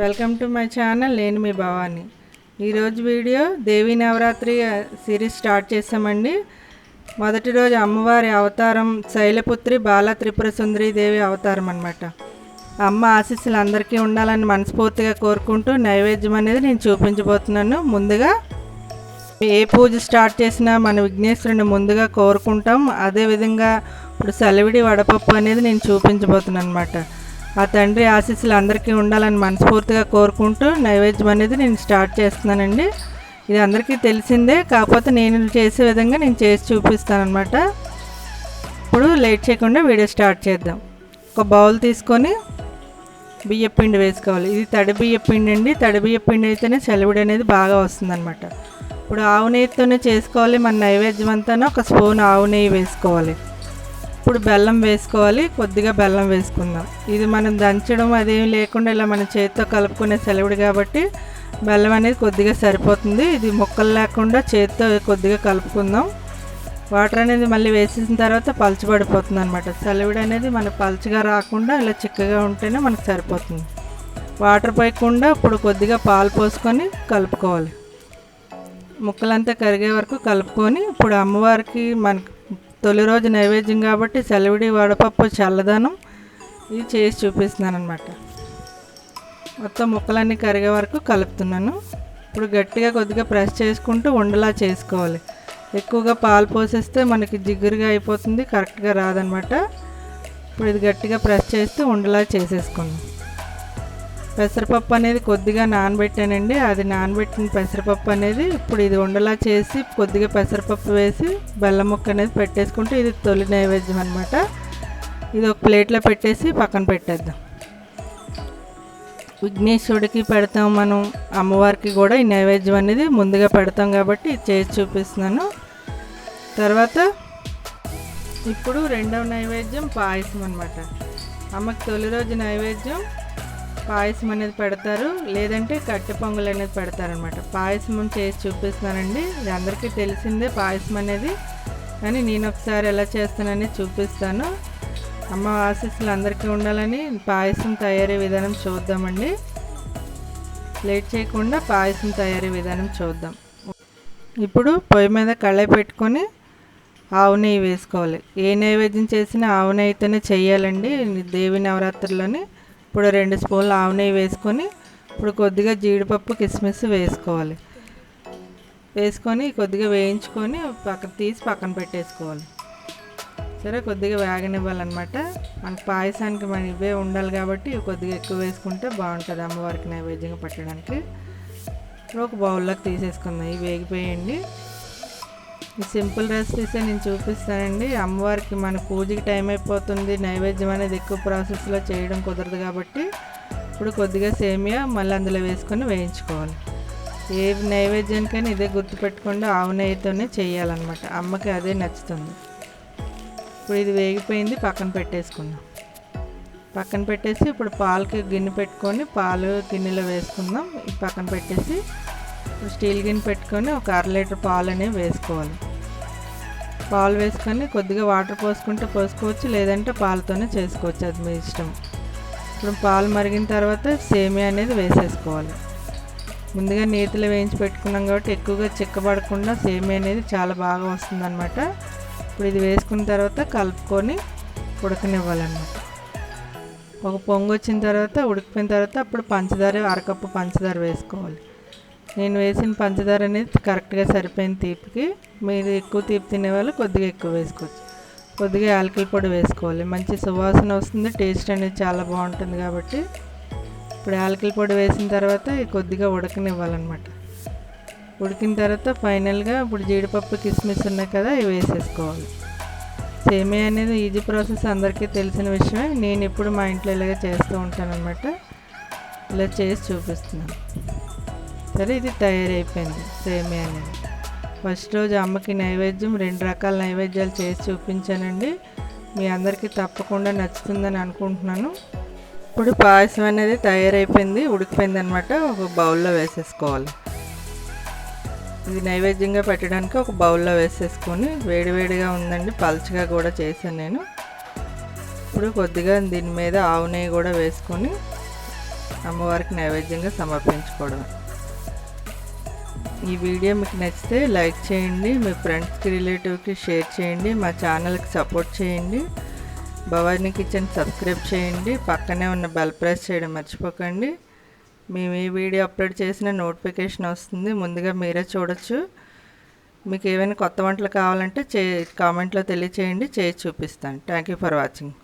Welcome to my channel. నేను మీ భవాని. ఈరోజు video దేవీ Navratri series start చేసామండి. మొదటి రోజు అమ్మవారి అవతారం శైలపుత్రి బాల త్రిపుర సుందరి దేవి అవతారం అన్నమాట. అమ్మ ఆశీస్సులు అందరికీ ఉండాలని మనస్ఫూర్తిగా కోరుకుంటూ నైవేద్యం అనేది నేను చూపించబోతున్నాను. ముందుగా ఏ పూజ స్టార్ట్ చేసినా మన విఘ్నేశ్వరుని ముందుగా కోరుకుంటాం. అదేవిధంగా ఇప్పుడు సలివిడి వడపప్పు అనేది నేను చూపించబోతున్నాను అన్నమాట. ఆ తండ్రి ఆశీస్సులు అందరికీ ఉండాలని మనస్ఫూర్తిగా కోరుకుంటూ నైవేద్యం అనేది నేను స్టార్ట్ చేస్తున్నానండి. ఇది అందరికీ తెలిసిందే, కాకపోతే నేను చేసే విధంగా నేను చేసి చూపిస్తానమాట. ఇప్పుడు లేట్ చేయకుండా వీడియో స్టార్ట్ చేద్దాం. ఒక బౌల్ తీసుకొని బియ్యపిండి వేసుకోవాలి. ఇది తడి బియ్యపిండి అండి. తడి బియ్యపిండి అయితేనే చలివిడి అనేది బాగా వస్తుందన్నమాట. ఇప్పుడు ఆవు నెయ్యితోనే చేసుకోవాలి. మన నైవేద్యం అంతా ఒక స్పూన్ ఆవు నెయ్యి వేసుకోవాలి. ఇప్పుడు బెల్లం వేసుకోవాలి. కొద్దిగా బెల్లం వేసుకుందాం. ఇది మనం దంచడం అదేమి లేకుండా ఇలా మన చేతితో కలుపుకునే సెలవుడు కాబట్టి బెల్లం అనేది కొద్దిగా సరిపోతుంది. ఇది ముక్కలు లేకుండా చేతితో కొద్దిగా కలుపుకుందాం. వాటర్ అనేది మళ్ళీ వేసేసిన తర్వాత పలచబడిపోతుంది అనమాట. సెలవుడు అనేది మనకు పలచగా రాకుండా ఇలా చిక్కగా ఉంటేనే మనకు సరిపోతుంది. వాటర్ పోయకుండా ఇప్పుడు కొద్దిగా పాలు పోసుకొని కలుపుకోవాలి. ముక్కలంతా కరిగే వరకు కలుపుకొని ఇప్పుడు అమ్మవారికి మనకు తొలి రోజు నైవేద్యం కాబట్టి సెలవిడి వడపప్పు చల్లదనం ఇది చేసి చూపిస్తున్నాను అనమాట. మొత్తం ముక్కలన్నీ కరిగే వరకు కలుపుతున్నాను. ఇప్పుడు గట్టిగా కొద్దిగా ప్రెస్ చేసుకుంటూ ఉండలా చేసుకోవాలి. ఎక్కువగా పాలు పోసేస్తే మనకి జిగురుగా అయిపోతుంది, కరెక్ట్గా రాదనమాట. ఇప్పుడు ఇది గట్టిగా ప్రెస్ చేస్తూ ఉండలా చేసేసుకున్నాం. పెసరపప్పు అనేది కొద్దిగా నానబెట్టానండి. అది నానబెట్టిన పెసరపప్పు అనేది ఇప్పుడు ఇది ఉండలా చేసి కొద్దిగా పెసరపప్పు వేసి బెల్లం ముక్క అనేది పెట్టేసుకుంటే ఇది తొలి నైవేద్యం అనమాట. ఇది ఒక ప్లేట్లో పెట్టేసి పక్కన పెట్టేద్దాం. విఘ్నేశ్వరుడికి పెడతాం, మనం అమ్మవారికి కూడా ఈ నైవేద్యం అనేది ముందుగా పెడతాం కాబట్టి ఇది చేసి చూపిస్తున్నాను. తర్వాత ఇప్పుడు రెండవ నైవేద్యం పాయసం అనమాట. అమ్మకి తొలి రోజు నైవేద్యం పాయసం అనేది పెడతారు, లేదంటే కట్టె పొంగల్ అనేది పెడతారనమాట. పాయసం చేసి చూపిస్తున్నానండి. ఇది అందరికీ తెలిసిందే పాయసం అనేది, కానీ నేను ఒకసారి ఎలా చేస్తానని చూపిస్తాను. అమ్మ ఆశీస్సులు అందరికీ ఉండాలని పాయసం తయారీ విధానం చూద్దామండి. లేట్ చేయకుండా పాయసం తయారీ విధానం చూద్దాం. ఇప్పుడు పొయ్యి మీద కళాయి పెట్టుకొని ఆవు నెయ్యి వేసుకోవాలి. ఏ నైవేద్యం చేసినా ఆవు నెయ్యితోనే చేయాలండి దేవి నవరాత్రులని. ఇప్పుడు 2 స్పూన్లు ఆవు నెయ్యి వేసుకొని ఇప్పుడు కొద్దిగా జీడిపప్పు కిస్మిస్ వేసుకోవాలి. వేసుకొని కొద్దిగా వేయించుకొని తీసి పక్కన పెట్టేసుకోవాలి. సరే, కొద్దిగా వేగనివ్వాలన్నమాట. మనకు పాయసానికి మన ఇవే ఉండాలి కాబట్టి కొద్దిగా ఎక్కువ వేసుకుంటే బాగుంటుంది అమ్మవారికి నైవేద్యంగా పెట్టడానికి. ఇప్పుడు ఒక బౌల్లోకి తీసేసుకుందాం. ఇవి వేగిపోయండి. ఈ సింపుల్ రెసిపీసే నేను చూపిస్తానండి. అమ్మవారికి మన పూజకి టైం అయిపోతుంది, నైవేద్యం అనేది ఎక్కువ ప్రాసెస్లో చేయడం కుదరదు కాబట్టి ఇప్పుడు కొద్దిగా సేమియా మళ్ళీ అందులో వేసుకొని వేయించుకోవాలి. ఏ నైవేద్యానికైనా ఇదే గుర్తుపెట్టుకుండా ఆవు నెయ్యితోనే చేయాలన్నమాట. అమ్మకి అదే నచ్చుతుంది. ఇప్పుడు ఇది వేగిపోయింది, పక్కన పెట్టేసుకుందాం. పక్కన పెట్టేసి ఇప్పుడు పాలకి గిన్నె పెట్టుకొని పాలు గిన్నెలో వేసుకుందాం. ఇది పక్కన పెట్టేసి స్టీల్ గిన్నె పెట్టుకొని ఒక 1/2 లీటర్ పాలు అనేవి వేసుకోవాలి. పాలు వేసుకొని కొద్దిగా వాటర్ పోసుకుంటే పోసుకోవచ్చు, లేదంటే పాలతోనే చేసుకోవచ్చు, అది మీ ఇష్టం. ఇప్పుడు పాలు మరిగిన తర్వాత సేమియా అనేది వేసేసుకోవాలి. ముందుగా నేతిలో వేయించి పెట్టుకున్నాం కాబట్టి ఎక్కువగా చిక్కబడకుండా సేమియా అనేది చాలా బాగా వస్తుందన్నమాట. ఇప్పుడు ఇది వేసుకున్న తర్వాత కలుపుకొని ఉడకనివ్వాలన్నమాట. ఒక పొంగు వచ్చిన తర్వాత ఉడికిపోయిన తర్వాత అప్పుడు పంచదార 1/2 కప్పు పంచదార వేసుకోవాలి. నేను వేసిన పంచదార అనేది కరెక్ట్గా సరిపోయిన తీపికి. మీరు ఎక్కువ తీపి తినేవాళ్ళు కొద్దిగా ఎక్కువ వేసుకోవచ్చు. కొద్దిగా యాలకుల పొడి వేసుకోవాలి. మంచి సువాసన వస్తుంది, టేస్ట్ అనేది చాలా బాగుంటుంది కాబట్టి ఇప్పుడు యాలకుల పొడి వేసిన తర్వాత కొద్దిగా ఉడకనివ్వాలన్నమాట. ఉడికిన తర్వాత ఫైనల్గా ఇప్పుడు జీడిపప్పు కిస్మిస్ ఉన్నాయి కదా, ఇవి వేసేసుకోవాలి. సేమియా అనేది ఈజీ ప్రాసెస్, అందరికీ తెలిసిన విషయమే. నేను ఇప్పుడు మా ఇంట్లో ఇలాగే చేస్తూ ఉంటానన్నమాట. ఇలా చేసి చూపిస్తున్నాను. సరే, ఇది తయారైపోయింది సేమియా అనేది. ఫస్ట్ రోజు అమ్మకి నైవేద్యం 2 రకాల నైవేద్యాలు చేసి చూపించానండి. మీ అందరికీ తప్పకుండా నచ్చుతుందని అనుకుంటున్నాను. ఇప్పుడు పాయసం అనేది తయారైపోయింది, ఉడికిపోయింది అనమాట. ఒక బౌల్లో వేసేసుకోవాలి. ఇది నైవేద్యంగా పెట్టడానికి ఒక బౌల్లో వేసేసుకొని, వేడివేడిగా ఉందండి, పల్చగా కూడా చేశాను నేను. ఇప్పుడు కొద్దిగా దీని మీద ఆవు నెయ్యి కూడా వేసుకొని అమ్మవారికి నైవేద్యంగా సమర్పించుకోవడం. ఈ వీడియో మీకు నచ్చితే లైక్ చేయండి, మీ ఫ్రెండ్స్కి రిలేటివ్కి షేర్ చేయండి, మా ఛానల్కి సపోర్ట్ చేయండి. భవానీ కిచెన్ సబ్స్క్రైబ్ చేయండి, పక్కనే ఉన్న బెల్ ప్రెస్ చేయడం మర్చిపోకండి. మేము ఈ వీడియో అప్లోడ్ చేసిన నోటిఫికేషన్ వస్తుంది, ముందుగా మీరే చూడొచ్చు. మీకు ఏమైనా కొత్త వంటలు కావాలంటే కామెంట్లో తెలియచేయండి, చేసి చూపిస్తాను. Thank you for watching.